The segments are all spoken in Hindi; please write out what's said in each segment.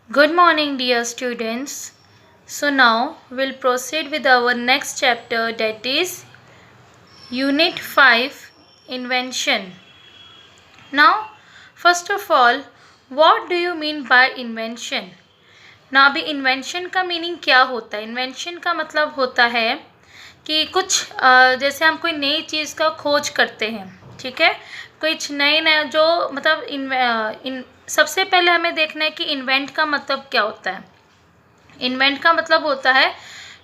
Good morning, dear students. So, now we'll proceed with our next chapter, that is Unit 5 Invention. Now, first of all, what do you mean by invention? ना अभी इन्वेंशन का मीनिंग क्या होता है? इन्वेंशन का मतलब होता है कि कुछ जैसे हम कोई नई चीज़ का खोज करते हैं, ठीक है, कुछ नए नए जो मतलब सबसे पहले हमें देखना है कि इन्वेंट का मतलब क्या होता है। इन्वेंट का मतलब होता है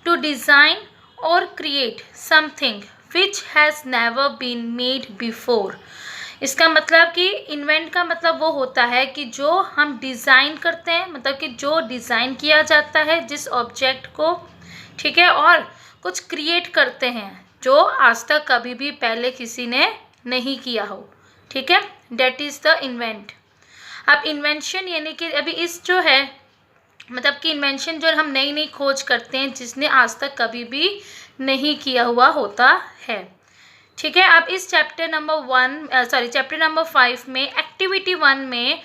टू डिज़ाइन और create something which has never been made before. इसका मतलब कि इन्वेंट का मतलब वो होता है कि जो हम डिज़ाइन करते हैं, मतलब कि जो डिज़ाइन किया जाता है जिस ऑब्जेक्ट को, ठीक है, और कुछ क्रिएट करते हैं जो आज तक कभी भी पहले किसी ने नहीं किया हो, ठीक है, डेट इज़ द इन्वेंट। अब इन्वेंशन यानी कि अभी इस जो है मतलब कि इन्वेंशन जो हम नई नई खोज करते हैं जिसने आज तक कभी भी नहीं किया हुआ होता है, ठीक है। अब इस चैप्टर नंबर 5 में एक्टिविटी 1 में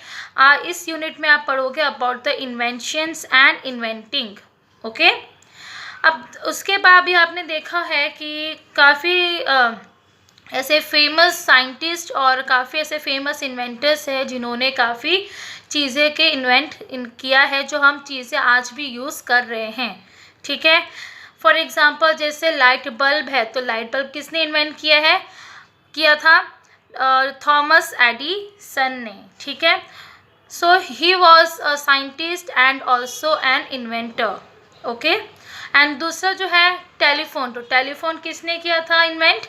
इस यूनिट में आप पढ़ोगे about the inventions and inventing, okay. अब उसके बाद भी आपने देखा है कि काफ़ी ऐसे फेमस साइंटिस्ट और काफ़ी ऐसे फेमस इन्वेंटर्स हैं जिन्होंने काफ़ी चीज़ें के किया है जो हम चीज़ें आज भी यूज़ कर रहे हैं, ठीक है। फॉर एग्ज़ाम्पल जैसे लाइट बल्ब है, तो लाइट बल्ब किसने इन्वेंट किया था? थॉमस एडिसन ने, ठीक है। So he was a scientist and also an inventor, okay. And दूसरा जो है टेलीफोन, तो टेलीफोन किसने किया था invent?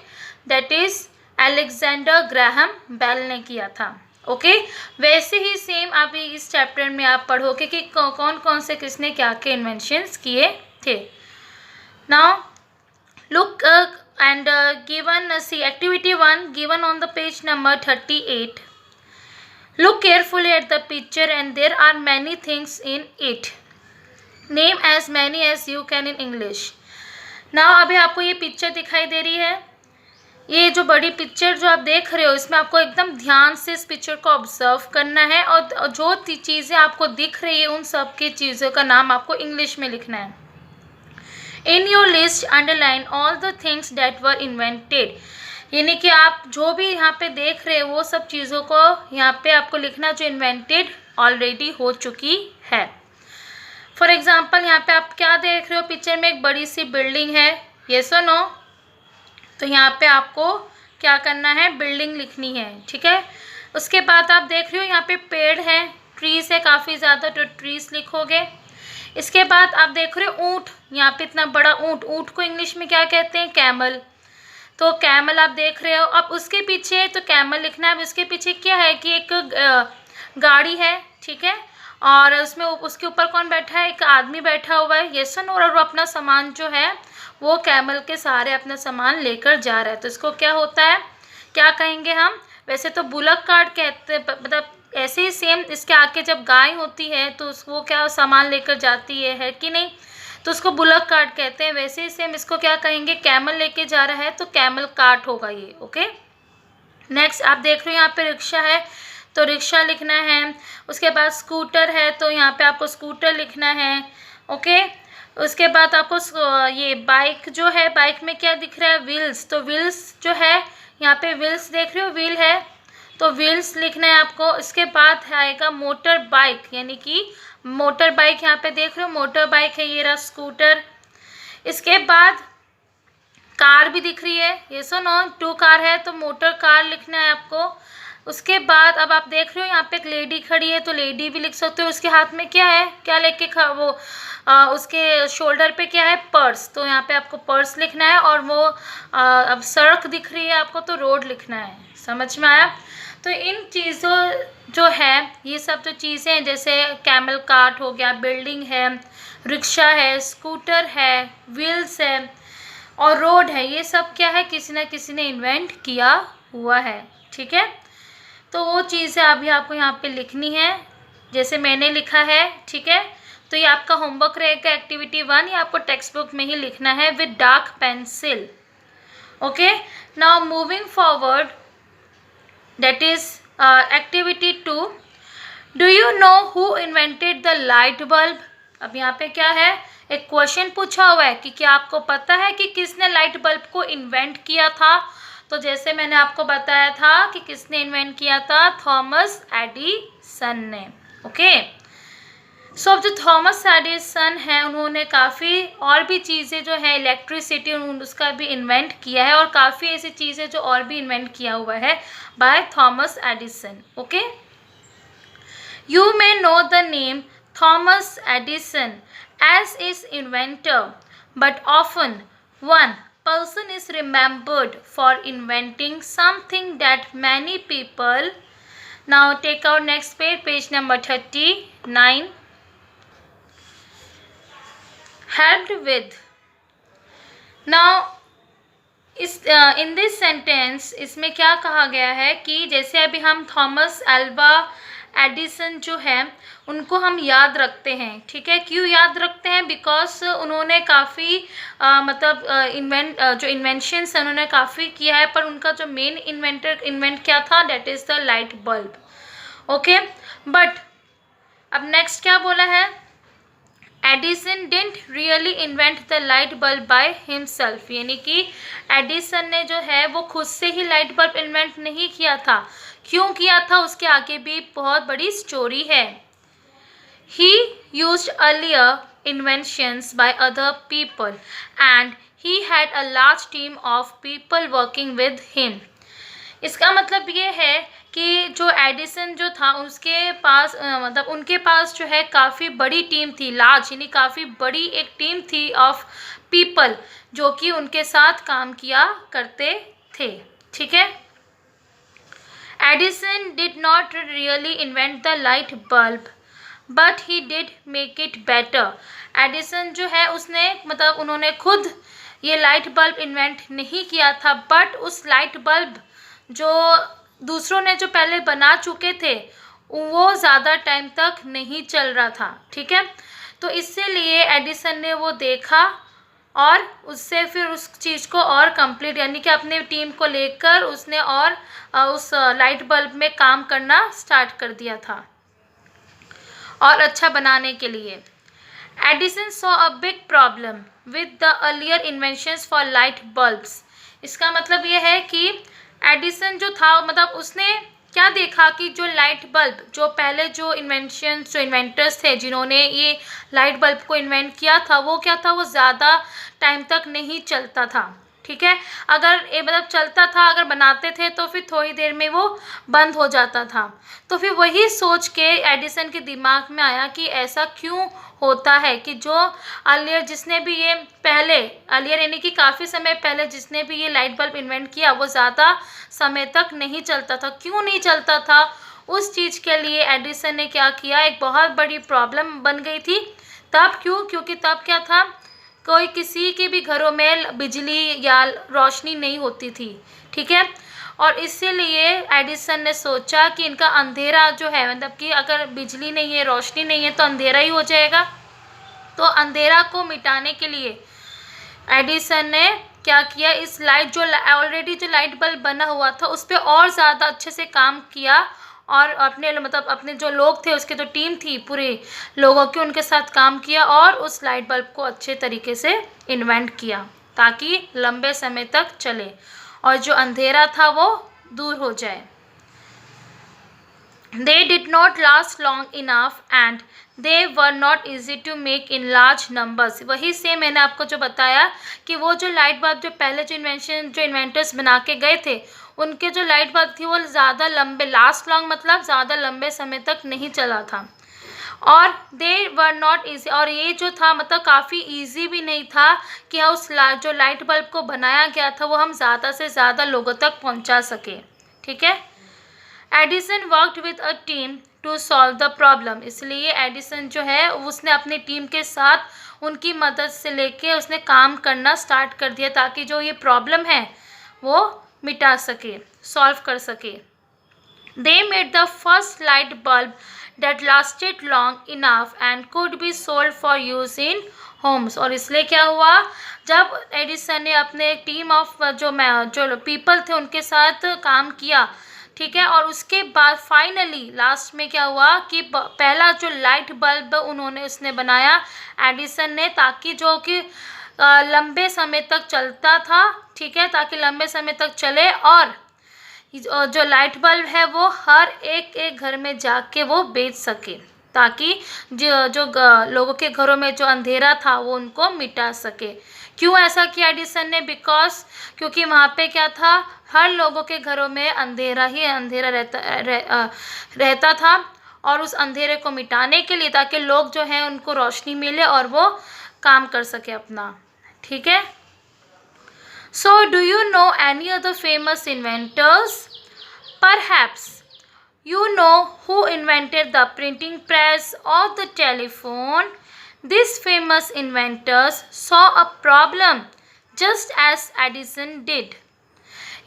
That is Alexander Graham Bell ने किया था, ओके। वैसे ही सेम आप इस चैप्टर में आप पढ़ोगे कि कौन कौन से किसने क्या के इन्वेंशंस किए थे। Now look and given see activity 1 given on the page number 38. Look carefully at the picture and there are many things in it. Name as many as you can in English. Now अभी आपको ये पिक्चर दिखाई दे रही है, ये जो बड़ी पिक्चर जो आप देख रहे हो इसमें आपको एकदम ध्यान से इस पिक्चर को ऑब्जर्व करना है और जो चीज़ें आपको दिख रही है उन सब की चीज़ों का नाम आपको इंग्लिश में लिखना है। In your list underline all the things that were invented, यानी कि आप जो भी यहाँ पे देख रहे हो वो सब चीज़ों को यहाँ पे आपको लिखना जो इन्वेंटेड ऑलरेडी हो चुकी है। फॉर एग्जाम्पल यहाँ पे आप क्या देख रहे हो पिक्चर में? एक बड़ी सी बिल्डिंग है, यस और नो? तो यहाँ पे आपको क्या करना है? बिल्डिंग लिखनी है, ठीक है। उसके बाद आप देख रहे हो यहाँ पे पेड़ है, ट्रीज़ है काफ़ी ज़्यादा, तो ट्रीज़ लिखोगे। इसके बाद आप देख रहे हो ऊँट, यहाँ पे इतना बड़ा ऊँट, ऊँट को इंग्लिश में क्या कहते हैं? कैमल, तो कैमल आप देख रहे हो। अब उसके पीछे तो कैमल लिखना है, अब उसके पीछे क्या है कि एक गाड़ी है, ठीक है, और उसमें उसके ऊपर कौन बैठा है? एक आदमी बैठा हुआ है, यस और वो अपना सामान जो है वो कैमल के सहारे अपना सामान लेकर जा रहा है, तो इसको क्या होता है, क्या कहेंगे हम? वैसे तो बुलक कार्ट कहते हैं, मतलब ऐसे ही सेम इसके आगे जब गाय होती है तो वो क्या सामान लेकर जाती है कि नहीं, तो उसको बुलक कार्ट कहते हैं। वैसे ही सेम इसको क्या कहेंगे? कैमल लेके जा रहा है तो कैमल कार्ट होगा ये, ओके। नेक्स्ट आप देख रहे हो यहाँ पे रिक्शा है, तो रिक्शा लिखना है। उसके बाद स्कूटर है, तो यहाँ पे आपको स्कूटर लिखना है, ओके। उसके बाद आपको ये बाइक जो है, बाइक में क्या दिख रहा है? व्हील्स, तो व्हील्स जो है यहाँ पे व्हील्स देख रहे हो, व्हील है तो व्हील्स लिखना है आपको। इसके बाद आएगा मोटर बाइक, यानी कि मोटर बाइक यहाँ पे देख रहे हो मोटर बाइक है, ये रहा स्कूटर। इसके बाद कार भी दिख रही है, ये सो नो, 2 कार है तो मोटर कार लिखना है आपको। उसके बाद अब आप देख रहे हो यहाँ पे एक लेडी खड़ी है, तो लेडी भी लिख सकते हो। उसके हाथ में क्या है, क्या लेके उसके शोल्डर पे क्या है? पर्स, तो यहाँ पे आपको पर्स लिखना है। और वो अब सड़क दिख रही है आपको तो रोड लिखना है, समझ में आया? तो इन चीज़ों जो है, ये सब जो चीज़ें हैं जैसे कैमल कार्ट हो गया, बिल्डिंग है, रिक्शा है, स्कूटर है, व्हील्स है और रोड है, ये सब क्या है? किसी न किसी ने इन्वेंट किया हुआ है, ठीक है। तो वो चीज़ें अभी आपको यहाँ पे लिखनी है जैसे मैंने लिखा है, ठीक है। तो ये आपका होमवर्क रहेगा एक्टिविटी 1, ये आपको टेक्स्ट बुक में ही लिखना है with dark pencil, okay. Now moving forward, that is activity 2. Do you know who invented the light bulb? अब यहाँ पे क्या है, एक क्वेश्चन पूछा हुआ है कि क्या आपको पता है कि किसने लाइट बल्ब को इन्वेंट किया था? तो जैसे मैंने आपको बताया था कि किसने इन्वेंट किया था, थॉमस एडिसन ने। ओके, सो अब जो थॉमस एडिसन है उन्होंने काफ़ी और भी चीज़ें जो है इलेक्ट्रिसिटी उसका भी इन्वेंट किया है, और काफ़ी ऐसी चीज़ें जो और भी इन्वेंट किया हुआ है by Thomas Edison. Okay, you may know the name Thomas Edison as its inventor, but often one person is remembered for inventing something that many people. Now take out next page, page number 39. Helped with. Now in this sentence इसमें क्या कहा गया है कि जैसे अभी हम थॉमस एल्वा एडिसन जो है उनको हम याद रखते हैं, ठीक है। क्यों याद रखते हैं? बिकॉज उन्होंने काफ़ी मतलब जो इन्वेंशंस हैं उन्होंने काफ़ी किया है, पर उनका जो मेन इन्वेंट क्या था, that is the light bulb. Okay, but अब नेक्स्ट क्या बोला है, Edison didn't really invent the light bulb by himself, यानी कि एडिसन ने जो है वो खुद से ही लाइट बल्ब इन्वेंट नहीं किया था। क्यों किया था, उसके आगे भी बहुत बड़ी स्टोरी है। ही used earlier inventions by other people and he had a large team of people working with him. इसका मतलब ये है कि जो एडिसन जो था उसके पास मतलब उनके पास जो है काफ़ी बड़ी टीम थी, लार्ज यानी काफ़ी बड़ी एक टीम थी ऑफ पीपल जो कि उनके साथ काम किया करते थे, ठीक है। Edison did not really invent the light bulb but he did make it better. Edison जो है उसने मतलब उन्होंने खुद ये लाइट बल्ब इन्वेंट नहीं किया था, बट उस लाइट बल्ब जो दूसरों ने जो पहले बना चुके थे वो ज़्यादा टाइम तक नहीं चल रहा था, ठीक है। तो इसलिए एडिसन ने वो देखा और उससे फिर उस चीज़ को और कंप्लीट यानी कि अपने टीम को लेकर उसने और उस लाइट बल्ब में काम करना स्टार्ट कर दिया था और अच्छा बनाने के लिए। Edison saw a big problem with the earlier inventions for light bulbs. इसका मतलब ये है कि एडिसन जो था मतलब उसने क्या देखा कि जो लाइट बल्ब जो पहले जो इन्वेंटर्स थे जिन्होंने ये लाइट बल्ब को इन्वेंट किया था वो क्या था, वो ज़्यादा टाइम तक नहीं चलता था, ठीक है। अगर ये मतलब चलता था, अगर बनाते थे तो फिर थोड़ी देर में वो बंद हो जाता था। तो फिर वही सोच के एडिसन के दिमाग में आया कि ऐसा क्यों होता है कि जो अर्लियर जिसने भी ये पहले अर्लियर यानी कि काफ़ी समय पहले जिसने भी ये लाइट बल्ब इन्वेंट किया वो ज़्यादा समय तक नहीं चलता था। क्यों नहीं चलता था, उस चीज़ के लिए एडिसन ने क्या किया, एक बहुत बड़ी प्रॉब्लम बन गई थी। तब क्यों, क्योंकि तब क्या था, कोई किसी के भी घरों में बिजली या रोशनी नहीं होती थी, ठीक है। और इसीलिए एडिसन ने सोचा कि इनका अंधेरा जो है मतलब कि अगर बिजली नहीं है, रोशनी नहीं है तो अंधेरा ही हो जाएगा। तो अंधेरा को मिटाने के लिए एडिसन ने क्या किया, इस लाइट जो ऑलरेडी जो लाइट बल्ब बना हुआ था उस पर और ज़्यादा अच्छे से काम किया और अपने मतलब अपने जो लोग थे उसके जो टीम थी पूरे लोगों की उनके साथ काम किया और उस लाइट बल्ब को अच्छे तरीके से इन्वेंट किया ताकि लंबे समय तक चले और जो अंधेरा था वो दूर हो जाए। They did not last long enough and they were not easy to make in large numbers। वही से मैंने आपको जो बताया कि वो जो लाइट बल्ब जो पहले जो इन्वेंटर्स बना के गए थे उनके जो लाइट बल्ब थी वो ज़्यादा लंबे लास्ट लॉन्ग मतलब ज़्यादा लंबे समय तक नहीं चला था और दे वर नॉट ईजी, और ये जो था मतलब काफ़ी ईजी भी नहीं था कि उस जो लाइट बल्ब को बनाया गया था वो हम ज़्यादा से ज़्यादा लोगों तक पहुंचा सके, ठीक है। Edison worked with a team to solve the problem. इसलिए एडिसन जो है उसने अपनी टीम के साथ उनकी मदद से लेके उसने काम करना स्टार्ट कर दिया ताकि जो ये प्रॉब्लम है वो मिटा सके, सॉल्व कर सके। They made the first light bulb that lasted long enough and could be sold for use in homes। और इसलिए क्या हुआ, जब एडिसन ने अपने टीम ऑफ जो पीपल थे उनके साथ काम किया, ठीक है। और उसके बाद फाइनली लास्ट में क्या हुआ कि पहला जो लाइट बल्ब उसने बनाया एडिसन ने, ताकि जो कि लंबे समय तक चलता था, ठीक है, ताकि लंबे समय तक चले और जो लाइट बल्ब है वो हर एक एक घर में जाके वो बेच सके, ताकि जो लोगों के घरों में जो अंधेरा था वो उनको मिटा सके। क्यों ऐसा किया एडिसन ने? क्योंकि वहाँ पे क्या था, हर लोगों के घरों में अंधेरा ही अंधेरा रहता था, और उस अंधेरे को मिटाने के लिए, ताकि लोग जो हैं उनको रोशनी मिले और वो काम कर सके अपना, ठीक है। So, do you know any other famous inventors? Perhaps you know who invented the printing press or the telephone. These famous inventors saw a problem just as Edison did.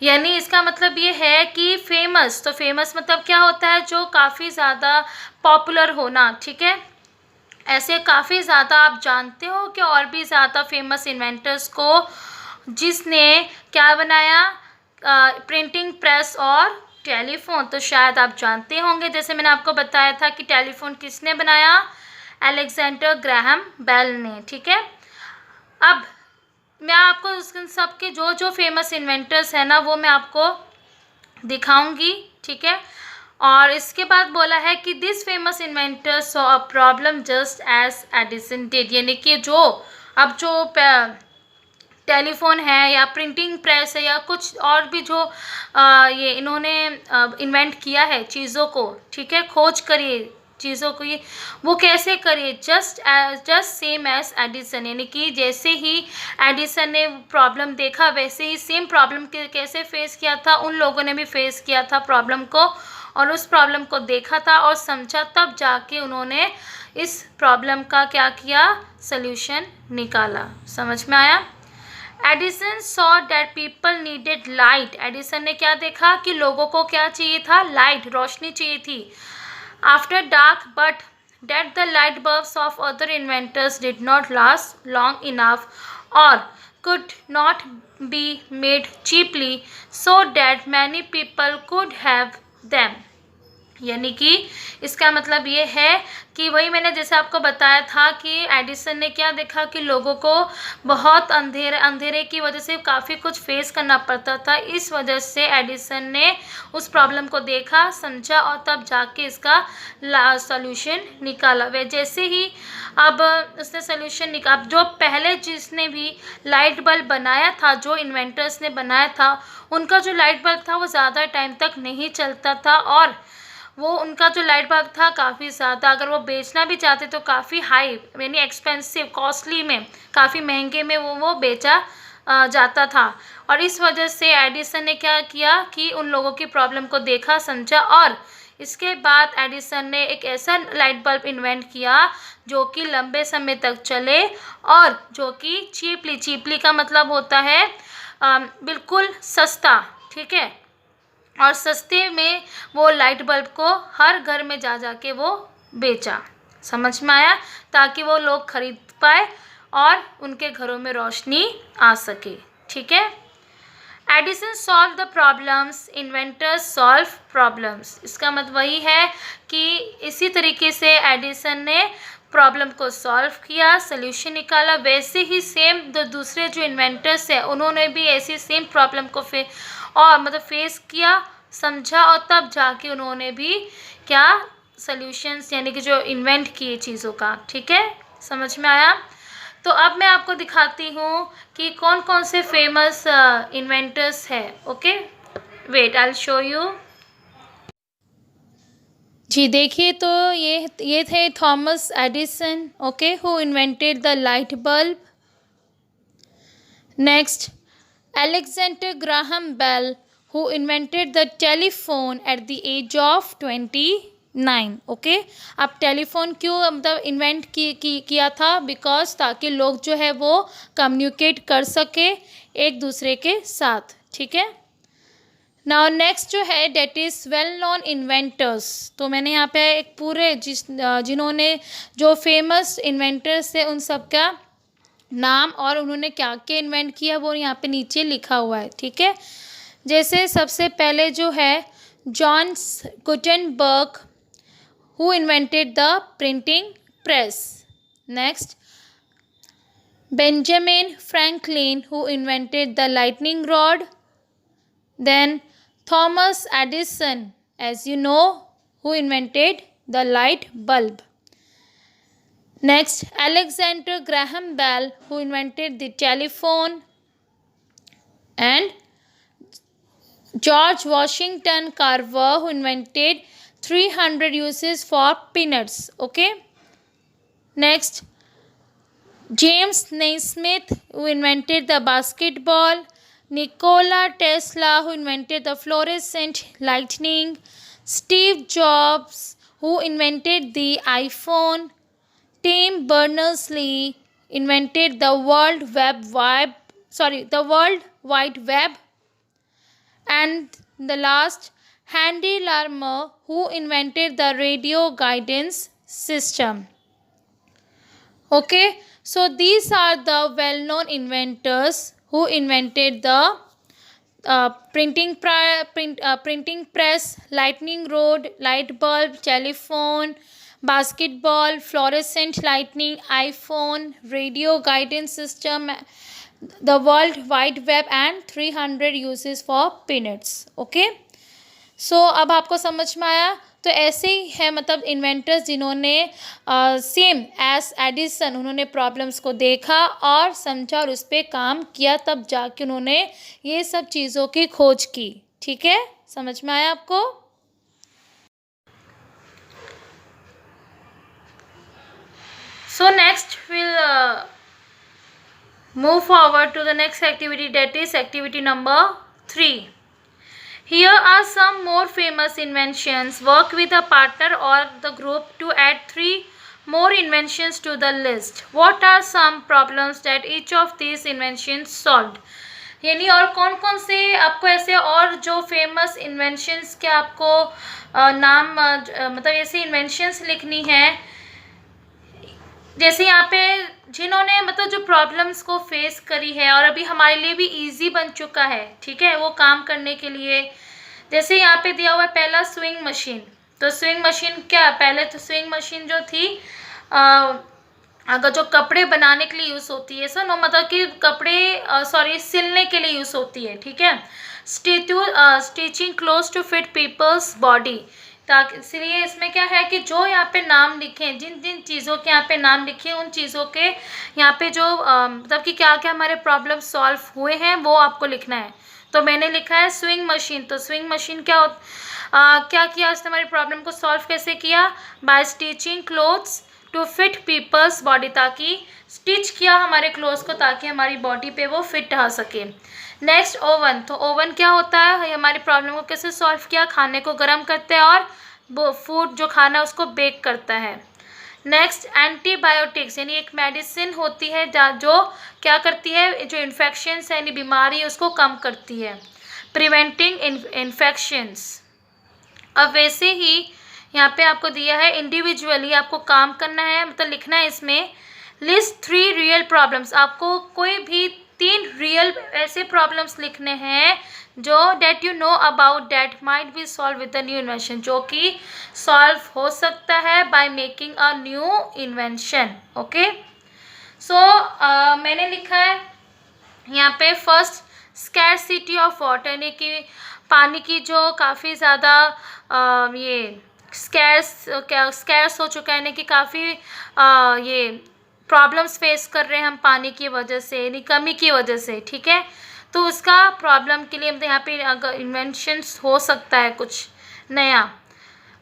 यानी इसका मतलब ये है कि फेमस, तो फेमस मतलब क्या होता है? जो काफ़ी ज़्यादा पॉपुलर होना, ठीक है। ऐसे काफ़ी ज़्यादा आप जानते हो कि और भी ज़्यादा फेमस इन्वेंटर्स को जिसने क्या बनाया, प्रिंटिंग प्रेस और टेलीफोन, तो शायद आप जानते होंगे। जैसे मैंने आपको बताया था कि टेलीफोन किसने बनाया? अलेक्जेंडर ग्राहम बेल ने, ठीक है। अब मैं आपको उन सब के जो जो फेमस इन्वेंटर्स हैं ना वो मैं आपको दिखाऊंगी, ठीक है। और इसके बाद बोला है कि this famous inventor saw a problem just as Edison did, यानी कि जो टेलीफोन है या प्रिंटिंग प्रेस है या कुछ और भी जो ये इन्होंने इन्वेंट किया है चीज़ों को, ठीक है, खोज करिए चीज़ों को, ये वो कैसे करिए? जस्ट सेम एज एडिसन, यानी कि जैसे ही एडिसन ने प्रॉब्लम देखा वैसे ही सेम प्रॉब्लम कैसे फेस किया था, उन लोगों ने भी फेस किया था प्रॉब्लम को, और उस प्रॉब्लम को देखा था और समझा, तब जाके उन्होंने इस प्रॉब्लम का क्या किया? सल्यूशन निकाला। समझ में आया? Edison saw that people needed light, Edison ने क्या देखा कि लोगों को क्या चाहिए था? लाइट, रोशनी चाहिए थी। After dark, but that the light bulbs of other inventors did not last long enough or could not be made cheaply so that many people could have them. यानी कि इसका मतलब ये है कि वही मैंने जैसे आपको बताया था कि एडिसन ने क्या देखा कि लोगों को बहुत अंधेरे की वजह से काफ़ी कुछ फेस करना पड़ता था। इस वजह से एडिसन ने उस प्रॉब्लम को देखा, समझा और तब जाके इसका सॉल्यूशन निकाला। वे जैसे ही अब उसने सॉल्यूशन निकाला, जो पहले जिसने भी लाइट बल्ब बनाया था, जो इन्वेंटर्स ने बनाया था, उनका जो लाइट बल्ब था वो ज़्यादा टाइम तक नहीं चलता था, और वो उनका जो लाइट बल्ब था काफ़ी ज़्यादा, अगर वो बेचना भी चाहते तो काफ़ी हाई यानी एक्सपेंसिव, कॉस्टली में, काफ़ी महंगे में वो बेचा जाता था। और इस वजह से एडिसन ने क्या किया कि उन लोगों की प्रॉब्लम को देखा, समझा, और इसके बाद एडिसन ने एक ऐसा लाइट बल्ब इन्वेंट किया जो कि लंबे समय तक चले और जो कि चीपली का मतलब होता है बिल्कुल सस्ता, ठीक है, और सस्ते में वो लाइट बल्ब को हर घर में जा के वो बेचा। समझ में आया? ताकि वो लोग खरीद पाए और उनके घरों में रोशनी आ सके, ठीक है। Edison solve the problems, inventors solve problems. इसका मतलब वही है कि इसी तरीके से एडिसन ने प्रॉब्लम को सॉल्व किया, सल्यूशन निकाला, वैसे ही सेम दूसरे जो इन्वेंटर्स हैं उन्होंने भी ऐसी सेम प्रॉब्लम को फेस किया, समझा, और तब जाके उन्होंने भी क्या सॉल्यूशंस यानी कि जो इन्वेंट किए चीज़ों का, ठीक है। समझ में आया? तो अब मैं आपको दिखाती हूँ कि कौन कौन से फेमस इन्वेंटर्स हैं। Okay, wait, I will show you. जी देखिए, तो ये थे Thomas Edison, okay, who invented the light bulb. Next, Alexander Graham Bell, who invented the telephone at the age of 29. Okay, अब टेलीफोन क्यों मतलब इन्वेंट किया था? बिकॉज ताकि लोग जो है वो कम्युनिकेट कर सके एक दूसरे के साथ, ठीक है। नाउ नेक्स्ट जो है that is well known inventors. तो मैंने यहाँ पे एक पूरे जिन्होंने जो फेमस इन्वेंटर्स थे उन सब का नाम और उन्होंने क्या क्या इन्वेंट किया वो यहाँ पे नीचे लिखा हुआ है, ठीक है। जैसे सबसे पहले जो है John Gutenberg, who invented the printing press. Next, Benjamin Franklin, who invented the lightning rod. Then Thomas Edison, as you know, who invented the light bulb. Next, Alexander Graham Bell, who invented the telephone. And George Washington Carver, who invented 300 uses for peanuts. Okay. Next, James Naismith, who invented the basketball. Nikola Tesla, who invented the fluorescent lightning. Steve Jobs, who invented the iPhone. Tim Berners-Lee invented the World Wide Web. And the last, Handy Larmer, who invented the radio guidance system. Okay, so these are the well-known inventors who invented the printing press, lightning rod, light bulb, telephone, basketball, fluorescent lightning, iPhone, radio guidance system, the World Wide Web and 300 uses for peanuts. Okay, सो अब आपको समझ में आया. तो ऐसे ही है मतलब इन्वेंटर्स जिन्होंने सेम एज एडिसन उन्होंने प्रॉब्लम्स को देखा और समझा और उस पर काम किया, तब जाके उन्होंने ये सब चीज़ों की खोज की. ठीक है, समझ में आया आपको. So next will move forward to the next activity, that is activity number 3. Here are some more famous inventions. Work with a partner or the group to add 3 more inventions to the list. What are some problems that each of these inventions solved? यानी और कौन कौन से आपको ऐसे और जो फेमस इन्वेंशंस के आपको नाम मतलब ऐसे इन्वेंशंस लिखनी है, जैसे यहाँ पे जिन्होंने मतलब जो प्रॉब्लम्स को फेस करी है और अभी हमारे लिए भी इजी बन चुका है. ठीक है, वो काम करने के लिए. जैसे यहाँ पे दिया हुआ है पहला स्विंग मशीन. तो स्विंग मशीन क्या, पहले तो स्विंग मशीन जो थी अगर जो कपड़े बनाने के लिए यूज़ होती है सर, मतलब कि कपड़े सिलने के लिए यूज़ होती है. ठीक है, stitching cloth to fit people's body. ताकि इसलिए इसमें क्या है कि जो यहाँ पे नाम लिखे, जिन जिन चीज़ों के यहाँ पे नाम लिखे, उन चीज़ों के यहाँ पे जो मतलब कि क्या क्या हमारे प्रॉब्लम सॉल्व हुए हैं वो आपको लिखना है. तो मैंने लिखा है स्विंग मशीन. तो स्विंग मशीन क्या किया, उसने हमारी प्रॉब्लम को सॉल्व कैसे किया, by stitching clothes to fit people's body. ताकि स्टिच किया हमारे क्लोथ्स को ताकि हमारी बॉडी पे वो फिट आ सके. Next, oven. तो ओवन क्या होता है, हमारी प्रॉब्लम को कैसे सॉल्व किया, खाने को गर्म करते हैं और वो फूड जो खाना है उसको बेक करता है. नेक्स्ट, एंटीबायोटिक्स यानी एक मेडिसिन होती है जो क्या करती है, जो इन्फेक्शंस है यानी बीमारी है उसको कम करती है, प्रिवेंटिंग इन्फेक्शंस. अब वैसे ही यहाँ पे आपको दिया है इंडिविजुअली आपको काम करना है, मतलब लिखना है इसमें लिस्ट 3 रियल प्रॉब्लम्स. आपको कोई भी 3 रियल ऐसे प्रॉब्लम्स लिखने हैं जो that you know about that might be solve with the new invention, जो कि सॉल्व हो सकता है by making a new invention. Okay, so मैंने लिखा है यहाँ पे फर्स्ट स्कैरसिटी ऑफ वाटर, यानी कि पानी की जो काफ़ी ज़्यादा ये स्कैर्स हो चुका है, यानी कि काफ़ी ये प्रॉब्लम्स फेस कर रहे हैं हम पानी की वजह से, यानी कमी की वजह से. ठीक है, तो उसका प्रॉब्लम के लिए मतलब यहाँ पे अगर इन्वेंशंस हो सकता है कुछ नया.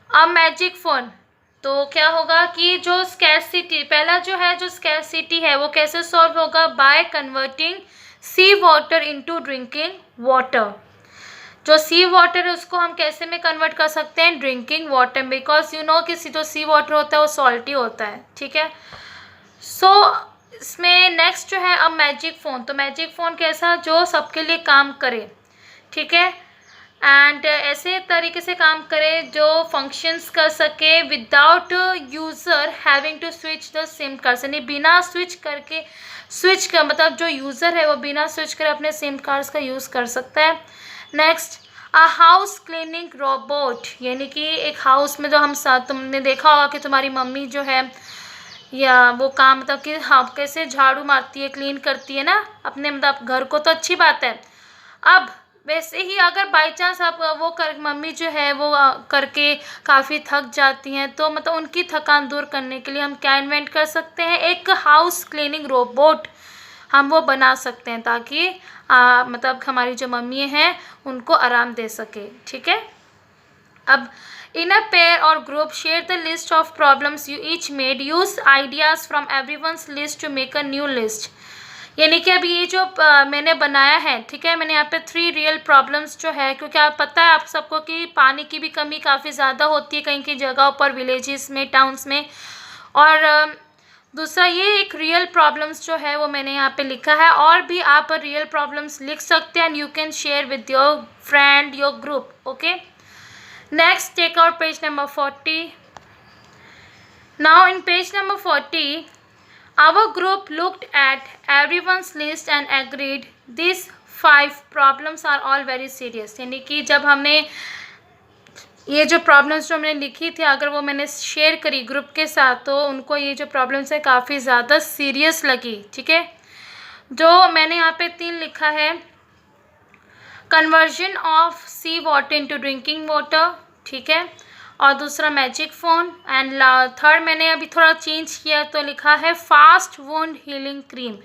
अब मैजिक फ़ोन. तो क्या होगा कि जो स्कैरसिटी, पहला जो स्कैरसिटी है वो कैसे सॉल्व होगा, by converting sea water into drinking water. जो सी वाटर है उसको हम कैसे में कन्वर्ट कर सकते हैं, drinking water, because you know कि जो सी वाटर होता है वो सॉल्टी होता है. ठीक है, सो इसमें नेक्स्ट जो है अब मैजिक फ़ोन. तो मैजिक फ़ोन कैसा, जो सबके लिए काम करे. ठीक है, एंड ऐसे तरीके से काम करे जो फंक्शंस कर सके without user having to switch the SIM cards, यानी बिना स्विच कर मतलब जो यूज़र है वो बिना स्विच करे अपने सिम कार्ड्स का यूज़ कर सकता है. Next, a house cleaning robot, यानी कि एक हाउस में जो हम साथ, तुमने देखा होगा कि तुम्हारी मम्मी जो है या वो काम मतलब कि हाँ कैसे झाड़ू मारती है, क्लीन करती है ना अपने मतलब घर को, तो अच्छी बात है। अब वैसे ही अगर बाई चांस आप वो कर मम्मी जो है वो करके काफ़ी थक जाती हैं, तो मतलब उनकी थकान दूर करने के लिए हम क्या इन्वेंट कर सकते हैं, एक हाउस क्लीनिंग रोबोट हम वो बना सकते हैं, ताकि मतलब हमारी जो मम्मी हैं उनको आराम दे सके। ठीक है। अब इन अ पेयर और group share the list of problems you each made, use ideas from everyone's list to make a new list. यानी कि अभी ये जो मैंने बनाया है, ठीक है, मैंने यहाँ पे 3 रियल प्रॉब्लम्स जो है, क्योंकि आप पता है आप सबको कि पानी की भी कमी काफ़ी ज़्यादा होती है कहीं की जगहों पर, विलेजेस में, टाउन्स में। और दूसरा ये एक रियल प्रॉब्लम्स जो है वो मैंने यहाँ पे लिखा है, और भी आप रियल प्रॉब्लम्स लिख सकते हैं, and you can share with your friend, your group. Okay, next take out page number 40. Now in page number 40, our group looked at everyone's list and agreed these 5 problems are all very serious. यानी कि जब हमने ये जो प्रॉब्लम्स जो हमने लिखी थी, अगर वो मैंने शेयर करी ग्रुप के साथ, तो उनको ये जो प्रॉब्लम्स है काफ़ी ज़्यादा सीरियस लगी। ठीक है, जो मैंने यहाँ पे 3 लिखा है, conversion of sea water into drinking water, ठीक है, और दूसरा मैजिक फ़ोन, एंड थर्ड मैंने अभी थोड़ा चेंज किया तो लिखा है फास्ट वुंड हीलिंग क्रीम।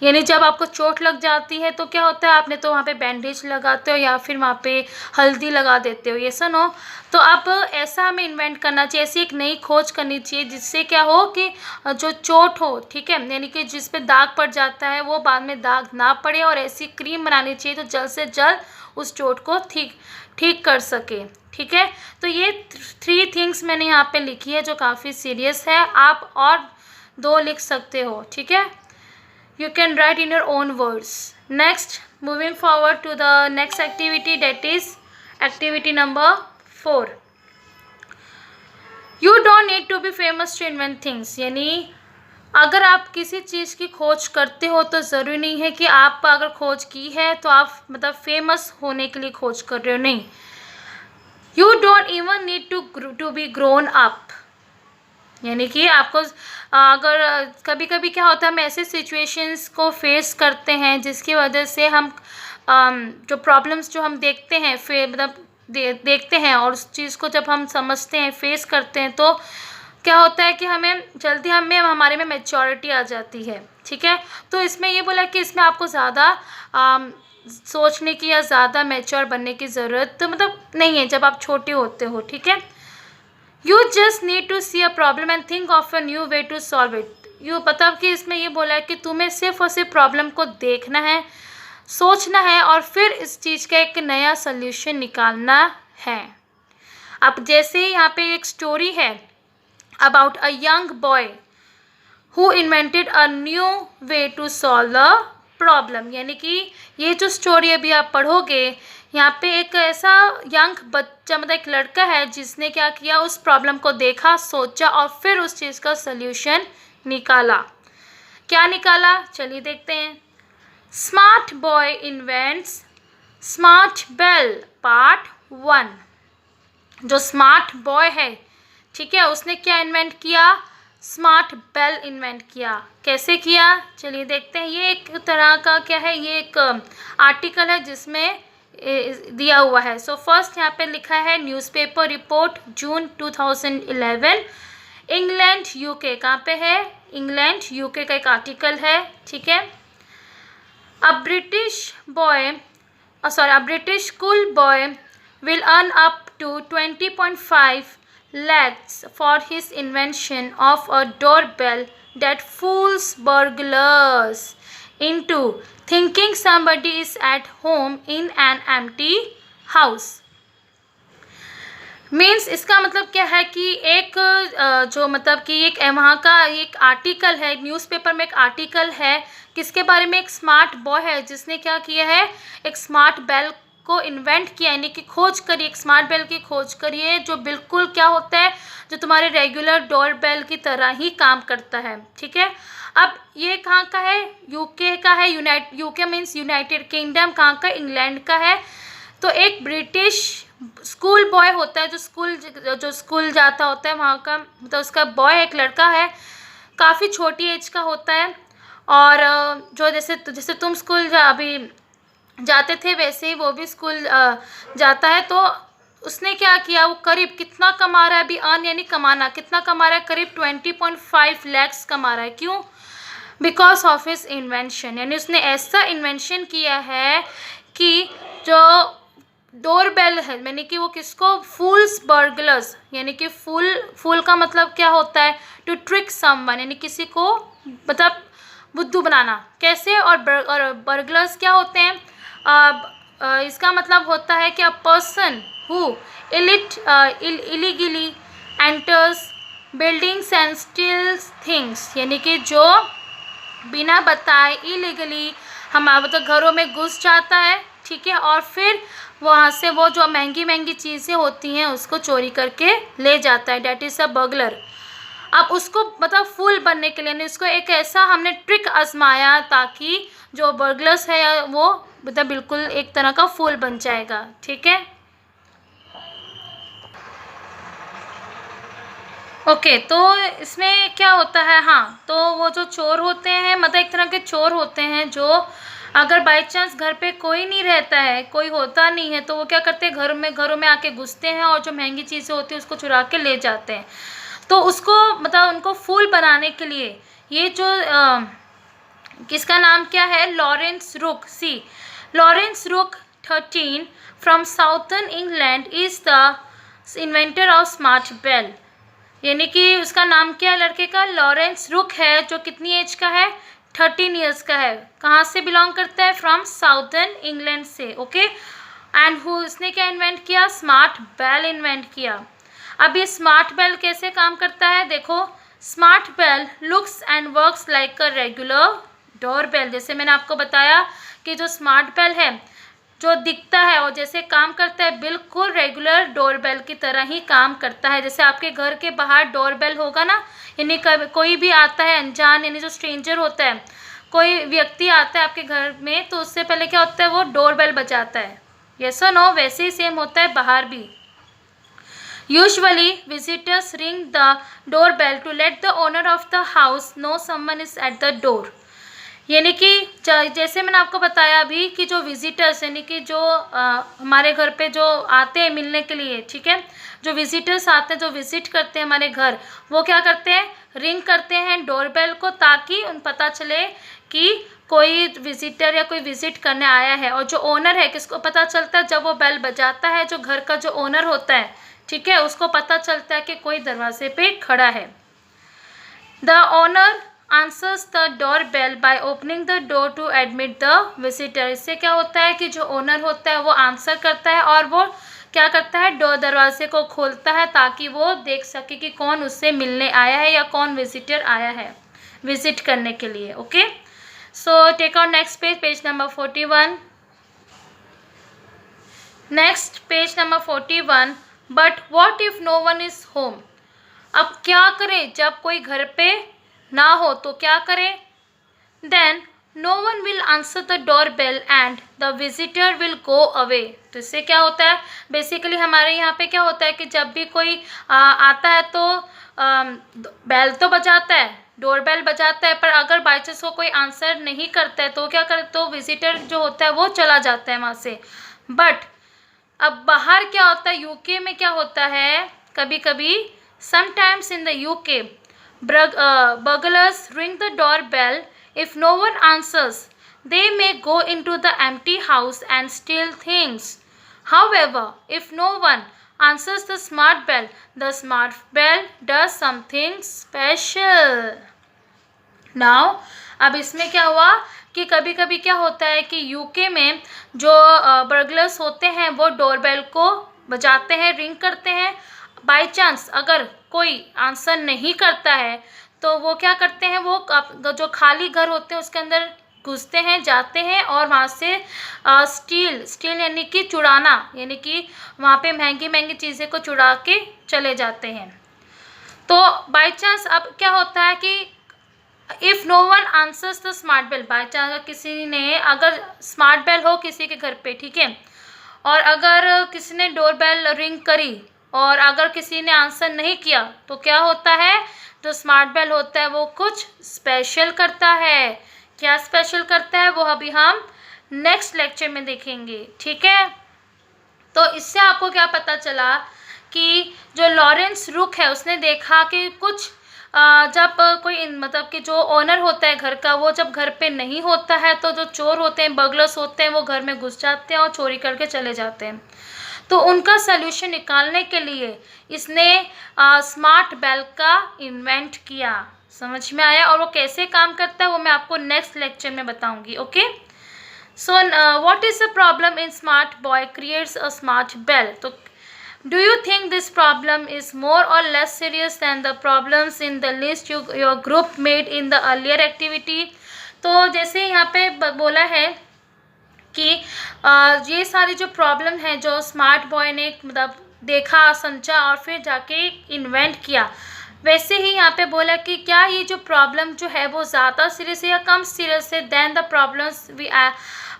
यानी जब आपको चोट लग जाती है तो क्या होता है, आपने तो वहाँ पे बैंडेज लगाते हो या फिर वहाँ पे हल्दी लगा देते हो, ये सुनो। तो अब ऐसा हमें इन्वेंट करना चाहिए, ऐसी एक नई खोज करनी चाहिए जिससे क्या हो कि जो चोट हो, ठीक है, यानी कि जिस पे दाग पड़ जाता है वो बाद में दाग ना पड़े, और ऐसी क्रीम बनानी चाहिए तो जल्द से जल्द उस चोट को ठीक कर सके। ठीक है, तो ये 3 थिंग्स मैंने यहाँ पे लिखी है जो काफ़ी सीरियस है, आप और 2 लिख सकते हो। ठीक है, you can write in your own words. Next, moving forward to the next activity, that is activity number 4. You don't need to be famous to invent things. यानी अगर आप किसी चीज़ की खोज करते हो तो ज़रूरी नहीं है कि आप अगर खोज की है तो आप मतलब फेमस होने के लिए खोज कर रहे हो, नहीं। You don't even need to be grown up. यानी कि आपको अगर कभी कभी क्या होता है, हम ऐसे सिचुएशंस को फेस करते हैं जिसकी वजह से हम जो प्रॉब्लम्स जो हम देखते हैं मतलब देखते हैं, और उस चीज़ को जब हम समझते हैं, फेस करते हैं, तो क्या होता है कि हमें जल्दी हमारे में मैच्योरिटी आ जाती है। ठीक है, तो इसमें ये बोला कि इसमें आपको ज़्यादा सोचने की या ज़्यादा मैच्योर बनने की ज़रूरत तो मतलब नहीं है जब आप छोटे होते हो। ठीक है, you just need to see a problem and think of a new way to solve it. You मतलब कि इसमें ये बोला है कि तुम्हें सिर्फ और सिर्फ प्रॉब्लम को देखना है, सोचना है, और फिर इस चीज़ का एक नया सोल्यूशन निकालना है। अब जैसे यहाँ पे एक स्टोरी है about a young boy who invented a new way to solve the problem. यानी कि ये जो स्टोरी अभी आप पढ़ोगे, यहाँ पे एक ऐसा यंग बच्चा मतलब एक लड़का है जिसने क्या किया, उस प्रॉब्लम को देखा, सोचा और फिर उस चीज़ का सल्यूशन निकाला। क्या निकाला, चलिए देखते हैं। Smart boy invents smart bell part 1। जो स्मार्ट बॉय है, ठीक है, उसने क्या इन्वेंट किया, स्मार्ट बेल इन्वेंट किया। कैसे किया, चलिए देखते हैं। ये एक तरह का क्या है, ये एक आर्टिकल है जिसमें दिया हुआ है। सो फर्स्ट यहाँ पे लिखा है न्यूज़पेपर रिपोर्ट जून 2011, इंग्लैंड यूके। कहाँ पे है, इंग्लैंड यूके का एक आर्टिकल है। ठीक है, a British school boy will earn up to 20.5 lakhs for his invention of a doorbell that fools burglars into thinking somebody is at home in an empty house. Means इसका मतलब क्या है कि एक जो मतलब कि एक वहाँ का एक आर्टिकल है, न्यूज़पेपर में एक आर्टिकल है, किसके बारे में, एक स्मार्ट बॉय है जिसने क्या किया है, एक स्मार्ट बेल को इन्वेंट किया, यानी कि खोज करिए, एक स्मार्ट बेल की खोज करिए जो बिल्कुल क्या होता है, जो तुम्हारे रेगुलर डोर बेल की तरह ही काम करता है। ठीक है, अब ये कहाँ का है, यूके का है, यूके मीन्स यूनाइटेड किंगडम, कहाँ का, इंग्लैंड का है। तो एक ब्रिटिश स्कूल बॉय होता है, जो स्कूल जाता होता है वहाँ का, मतलब उसका बॉय एक लड़का है, काफ़ी छोटी एज का होता है। और जो जैसे तुम स्कूल अभी जाते थे वैसे ही वो भी स्कूल जाता है। तो उसने क्या किया, वो करीब कितना कमा रहा है अभी, अर्न यानी कमाना, कितना कमा रहा है, करीब 20.5 lakhs कमा रहा है। क्यों? बिकॉज ऑफ हिज इन्वेंशन, यानी उसने ऐसा इन्वेंशन किया है कि जो डोर बेल है, यानी कि वो किसको, फूल्स बर्गलर्स, यानी कि फूल का मतलब क्या होता है, टू ट्रिक समवन, यानी किसी को मतलब बुद्धू बनाना। कैसे? और बर्गलर्स क्या होते हैं, इसका मतलब होता है कि a person who illegally enters buildings and steals things, यानी कि जो बिना बताए इलीगली हमारे तो घरों में घुस जाता है, ठीक है, और फिर वहाँ से वो जो महंगी महंगी चीज़ें होती हैं उसको चोरी करके ले जाता है, डैट इज़ अ बर्गलर। अब उसको मतलब फूल बनने के लिए, उसको एक ऐसा हमने ट्रिक आजमाया ताकि जो बर्गलर्स है वो मतलब बिल्कुल एक तरह का फूल बन जाएगा, ठीक है। ओके, तो इसमें क्या होता है, हाँ, तो वो जो चोर होते हैं, मतलब एक तरह के चोर होते हैं जो अगर बाई चांस घर पे कोई नहीं रहता है, कोई होता नहीं है, तो वो क्या करते हैं, घरों में आके घुसते हैं और जो महंगी चीज़ें होती है उसको चुरा के ले जाते हैं। तो उसको मतलब उनको फूल बनाने के लिए ये जो किसका नाम क्या है, लॉरेंस रुक, सी Lawrence Rook 13 from southern England is the inventor of smart bell, यानी कि उसका नाम क्या है लड़के का, लॉरेंस रुक है, जो कितनी एज का है, 13 ईयर्स का है। कहाँ से बिलोंग करता है, फ्रॉम साउथर्न इंग्लैंड से, ओके। एंड उसने क्या इन्वेंट किया, स्मार्ट बेल इन्वेंट किया। अब ये स्मार्ट बेल कैसे काम करता है, देखो, smart bell looks and works like a regular door bell, जैसे मैंने आपको बताया कि जो स्मार्ट बेल है जो दिखता है और जैसे काम करता है बिल्कुल रेगुलर डोरबेल की तरह ही काम करता है। जैसे आपके घर के बाहर डोरबेल होगा ना, यानी कोई भी आता है अनजान, यानी जो स्ट्रेंजर होता है, कोई व्यक्ति आता है आपके घर में, तो उससे पहले क्या होता है, वो डोरबेल बजाता है। यस और नो? वैसे ही सेम होता है बाहर भी। Usually visitors ring the doorbell to let the owner of the house know someone is at the door, यानी कि जैसे मैंने आपको बताया अभी कि जो विजिटर्स, यानी कि जो हमारे घर पे जो आते हैं मिलने के लिए, ठीक है, जो विजिटर्स आते हैं, जो विजिट करते हैं हमारे घर, वो क्या करते हैं, रिंग करते हैं डोरबेल को, ताकि उन पता चले कि कोई विजिटर या कोई विजिट करने आया है। और जो ओनर है किसको पता चलता है, जब वो बेल बजाता है, जो घर का जो ओनर होता है, ठीक है, उसको पता चलता है कि कोई दरवाजे पे खड़ा है। The owner answers the doorbell by opening the door to admit the visitor, इससे क्या होता है कि जो ओनर होता है वो आंसर करता है और वो क्या करता है, दरवाजे को खोलता है ताकि वो देख सके कि कौन उससे मिलने आया है या कौन विजिटर आया है विजिट करने के लिए। Okay, so take out next page, page number 41। Next page number 41, but what if no one is home, अब क्या करें जब कोई घर पे ना हो, तो क्या करें, then no one will answer the door bell and the visitor will go away. तो इससे क्या होता है, बेसिकली हमारे यहाँ पे क्या होता है कि जब भी कोई आता है तो बेल तो बजाता है, डोर बेल बजाता है, पर अगर बाई चांस को कोई आंसर नहीं करता है तो क्या करे, तो विजिटर जो होता है वो चला जाता है वहाँ से। बट अब बाहर क्या होता है, यूके में क्या होता है, कभी कभी sometimes in the UK burglars ring the doorbell. If no one answers, they may go into the empty house and steal things. However, if no one answers the smart bell does something special. Now, अब इसमें क्या हुआ कि कभी कभी क्या होता है कि यूके में जो बर्गलर्स होते हैं वो डोरबेल को बजाते हैं, रिंग करते हैं। बाई चांस अगर कोई आंसर नहीं करता है तो वो क्या करते हैं, वो जो खाली घर होते हैं उसके अंदर घुसते हैं, जाते हैं और वहाँ से स्टील यानी कि चुराना, यानी कि वहाँ पे महंगी महंगी चीज़ें को चुरा के चले जाते हैं। तो बाई चांस अब क्या होता है कि if no one answers the smart bell, by chance किसी ने अगर स्मार्ट बेल हो किसी के घर पे, ठीक है, और अगर किसी ने डोरबेल रिंग करी और अगर किसी ने आंसर नहीं किया तो क्या होता है, जो स्मार्ट बेल होता है वो कुछ स्पेशल करता है। क्या स्पेशल करता है वो अभी हम नेक्स्ट लेक्चर में देखेंगे, ठीक है। तो इससे आपको क्या पता चला कि जो लॉरेंस रुक है उसने देखा कि कुछ जब कोई मतलब कि जो ओनर होता है घर का वो जब घर पे नहीं होता है तो जो चोर होते हैं, बगलर्स होते हैं, वो घर में घुस जाते हैं और चोरी करके चले जाते हैं। तो उनका सल्यूशन निकालने के लिए इसने स्मार्ट बेल का इन्वेंट किया। समझ में आया? और वो कैसे काम करता है वो मैं आपको नेक्स्ट लेक्चर में बताऊंगी। Okay, so what is the problem in smart boy creates a smart bell. तो do you think this problem is more or less serious than the problems in the list your group made in the earlier activity? तो जैसे यहाँ पे बोला है कि ये सारी जो प्रॉब्लम है जो स्मार्ट बॉय ने मतलब देखा, समझा और फिर जाके इन्वेंट किया, वैसे ही यहाँ पे बोला कि क्या ये जो प्रॉब्लम जो है वो ज़्यादा सीरियस है या कम सीरियस है than the problems we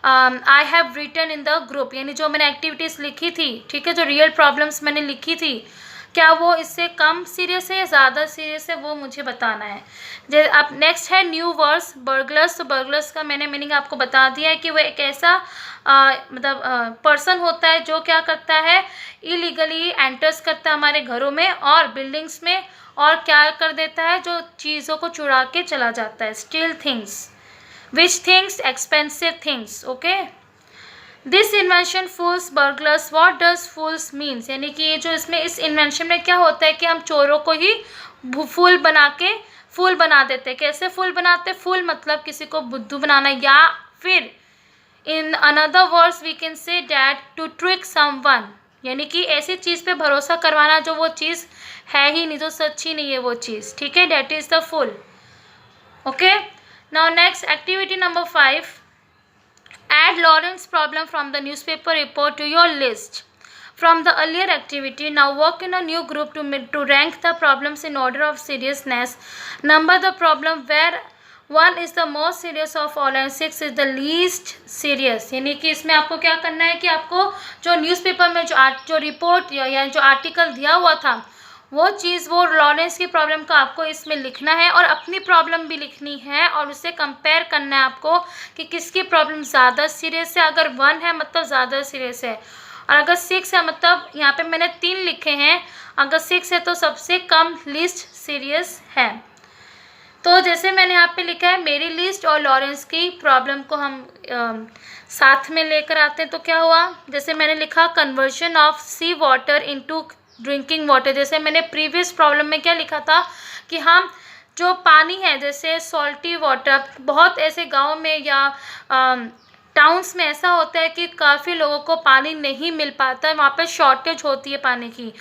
I have written in the group. यानी जो मैंने एक्टिविटीज़ लिखी थी, ठीक है, जो रियल प्रॉब्लम्स मैंने लिखी थी, क्या वो इससे कम सीरियस है या ज़्यादा सीरियस है, वो मुझे बताना है। जैसे अब नेक्स्ट है न्यू वर्ड्स बर्गलर्स। तो बर्गलर्स का मैंने मीनिंग आपको बता दिया है कि वो एक ऐसा मतलब पर्सन होता है जो क्या करता है, इलीगली एंटर्स करता है हमारे घरों में और बिल्डिंग्स में, और क्या कर देता है, जो चीज़ों को चुरा के चला जाता है, steel things, which things, expensive things. Okay, this invention fools burglars. What does fools means, यानी कि ये जो इसमें इस इन्वेंशन में क्या होता है कि हम चोरों को ही फूल बना देते हैं। कैसे फूल बनाते हैं? फूल मतलब किसी को बुद्धू बनाना, या फिर in another words we can say that to trick someone, यानी कि ऐसी चीज़ पे भरोसा करवाना जो वो चीज़ है ही नहीं, जो सच्ची नहीं है वो चीज़, ठीक है, that is the fool. Okay, now next activity number 5, add Lawrence problem from the newspaper report to your list from the earlier activity. Now work in a new group to rank the problems in order of seriousness. Number the problem where 1 is the most serious of all and 6 is the least serious. यानी कि इसमें आपको क्या करना है कि आपको जो न्यूज़पेपर में जो रिपोर्ट या जो आर्टिकल दिया हुआ था वो चीज़, वो लॉरेंस की प्रॉब्लम का आपको इसमें लिखना है और अपनी प्रॉब्लम भी लिखनी है और उससे कंपेयर करना है आपको कि किसकी प्रॉब्लम ज़्यादा सीरियस है। अगर 1 है मतलब ज़्यादा सीरियस है, और अगर 6 है मतलब यहाँ पे मैंने 3 लिखे हैं, अगर 6 है तो सबसे कम लिस्ट सीरियस है। तो जैसे मैंने यहाँ पे लिखा है मेरी लिस्ट और लॉरेंस की प्रॉब्लम को हम साथ में लेकर आते हैं। तो क्या हुआ, जैसे मैंने लिखा conversion of sea water into drinking water. जैसे मैंने प्रीवियस प्रॉब्लम में क्या लिखा था कि हम जो पानी है जैसे सॉल्टी वाटर, बहुत ऐसे गांव में या टाउन्स में ऐसा होता है कि काफ़ी लोगों को पानी नहीं मिल पाता है, वहाँ पे शॉर्टेज होती है पानी की।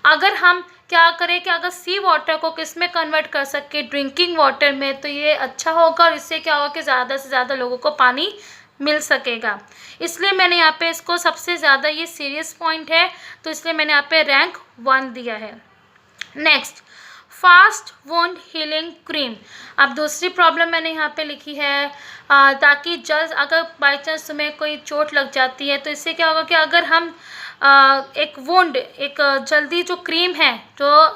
अगर हम क्या करें कि अगर सी वाटर को किस में कन्वर्ट कर सके, ड्रिंकिंग वाटर में, तो ये अच्छा होगा और इससे क्या होगा कि ज़्यादा से ज़्यादा लोगों को पानी मिल सकेगा। इसलिए मैंने यहाँ पे इसको सबसे ज़्यादा, ये सीरियस पॉइंट है तो इसलिए मैंने यहाँ पे रैंक 1 दिया है। Next, fast wound healing cream. अब दूसरी प्रॉब्लम मैंने यहाँ पे लिखी है ताकि जल्द, अगर बाई चांस तुम्हें कोई चोट लग जाती है तो इससे क्या होगा कि अगर हम एक वुंड, एक जल्दी जो क्रीम है जो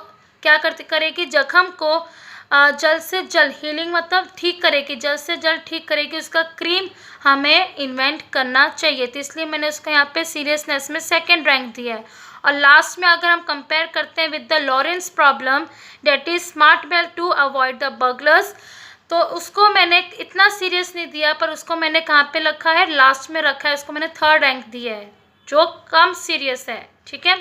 क्या करेगी, जख्म को जल्द से जल्द हीलिंग मतलब ठीक करेगी, जल्द से जल्द ठीक करेगी, उसका क्रीम हमें इन्वेंट करना चाहिए। तो इसलिए मैंने उसका यहाँ पे सीरियसनेस में 2nd रैंक दिया है। और लास्ट में अगर हम कंपेयर करते हैं with the Lawrence problem that is smart bell to avoid the burglars, तो उसको मैंने इतना सीरियस नहीं दिया, पर उसको मैंने कहाँ पे रखा है, लास्ट में रखा है, उसको मैंने 3rd रैंक दिया है जो कम सीरियस है, ठीक है।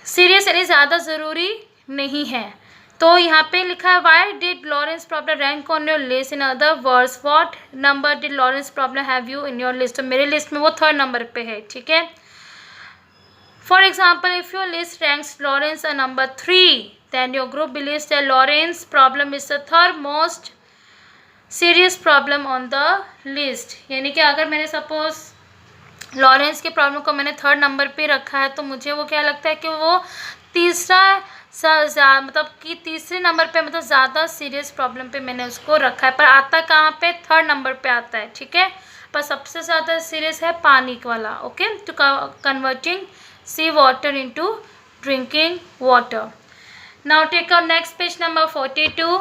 सीरियस यानी ज़्यादा ज़रूरी नहीं है। तो यहाँ पे लिखा है why did Lawrence problem rank on your list, in other words what number did Lawrence problem have you in your list. तो मेरे लिस्ट में वो 3rd नंबर पे है, ठीक है। For example if your list ranks Lawrence a number 3 then your group believes that Lawrence problem is the 3rd most serious problem on the list। यानी कि अगर मैंने सपोज लॉरेंस के प्रॉब्लम को मैंने 3rd नंबर पे रखा है तो मुझे वो क्या लगता है कि वो मतलब कि तीसरे नंबर पे, मतलब ज़्यादा सीरियस प्रॉब्लम पे मैंने उसको रखा है, पर आता कहाँ पे, 3rd नंबर पे आता है, ठीक है। पर सबसे ज़्यादा सीरियस है पानी वाला. Okay, to converting sea water into drinking water. Now take out next page number 42.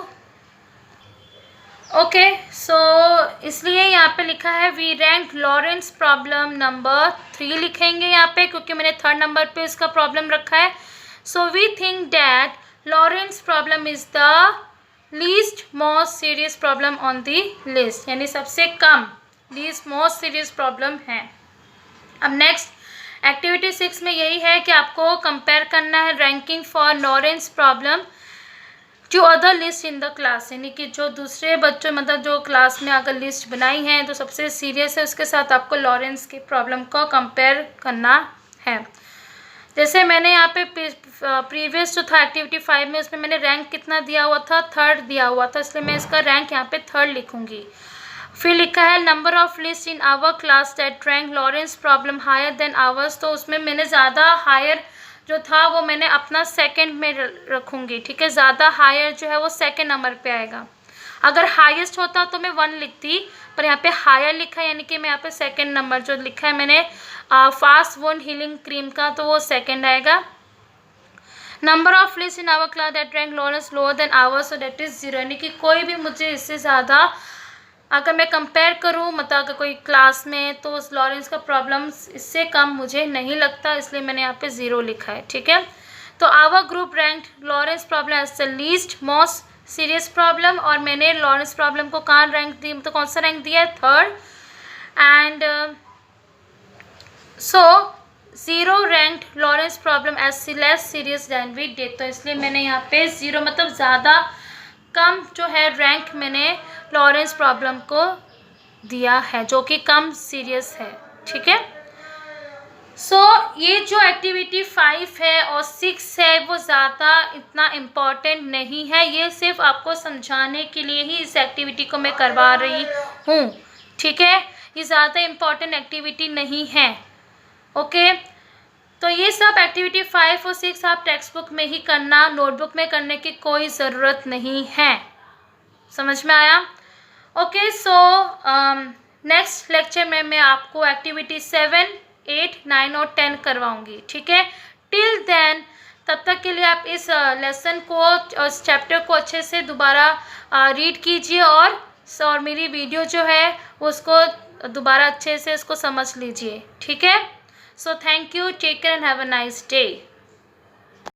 Okay, so इसलिए यहाँ पे लिखा है we rank Lawrence problem number 3 लिखेंगे यहाँ पे, क्योंकि मैंने 3rd नंबर पे इसका प्रॉब्लम रखा है. So we think that Lawrence problem is the least most serious problem on the list, यानी सबसे कम लीस्ट मोस्ट सीरियस प्रॉब्लम है. अब नेक्स्ट एक्टिविटी 6 में यही है कि आपको कंपेयर करना है रैंकिंग फॉर लॉरेंस प्रॉब्लम जो other list in the class, यानी कि जो दूसरे बच्चों मतलब जो क्लास में अगर लिस्ट बनाई है तो सबसे सीरियस है उसके साथ आपको लॉरेंस की प्रॉब्लम को कंपेयर करना है. जैसे मैंने यहाँ पे प्रीवियस जो था एक्टिविटी 5 में उसमें मैंने रैंक कितना दिया हुआ था, 3rd दिया हुआ था, इसलिए मैं इसका रैंक यहाँ पे 3rd लिखूंगी. फिर लिखा है number of list in our class that rank Lawrence problem higher than ours, तो उसमें मैंने ज़्यादा हायर जो था वो मैंने अपना 2nd में रखूँगी. ठीक है, ज़्यादा हायर जो है वो 2nd नंबर पे आएगा. अगर हाईएस्ट होता तो मैं 1 लिखती, पर यहाँ पे हायर लिखा है यानी कि मैं यहाँ पे 2nd नंबर जो लिखा है मैंने फास्ट वुंड हीलिंग क्रीम का, तो वो 2nd आएगा. Number of list in our class that rank Lawrence lower than ours, so that is 0, यानी कि कोई भी मुझे इससे ज़्यादा अगर मैं कंपेयर करूँ मतलब अगर कोई क्लास में तो उस लॉरेंस का प्रॉब्लम इससे कम मुझे नहीं लगता, इसलिए मैंने यहाँ पे 0 लिखा है. ठीक है, तो our group rank Lawrence problem as the least most serious problem, और मैंने लॉरेंस प्रॉब्लम को कहाँ रैंक दी, तो कौन सा रैंक दिया है, 3rd. And so 0 ranked Lawrence problem as less serious than we did, तो इसलिए मैंने यहाँ पे 0 मतलब ज़्यादा कम जो है रैंक मैंने लॉरेंस प्रॉब्लम को दिया है जो कि कम सीरियस है. ठीक है, सो ये जो एक्टिविटी 5 है और 6 है वो ज़्यादा इतना इम्पॉर्टेंट नहीं है, ये सिर्फ आपको समझाने के लिए ही इस एक्टिविटी को मैं करवा रही हूँ. ठीक है, ये ज़्यादा इम्पॉर्टेंट एक्टिविटी नहीं है. ओके, तो ये सब एक्टिविटी 5 और 6 आप टेक्स्ट बुक में ही करना, नोटबुक में करने की कोई ज़रूरत नहीं है. समझ में आया? ओके, सो नेक्स्ट लेक्चर में मैं आपको एक्टिविटी 7, 8, 9 और 10 करवाऊंगी. ठीक है, टिल देन तब तक के लिए आप इस लेसन को और इस चैप्टर को अच्छे से दोबारा रीड कीजिए और मेरी वीडियो जो है उसको दोबारा अच्छे से इसको समझ लीजिए. ठीक है, so thank you, take care and have a nice day.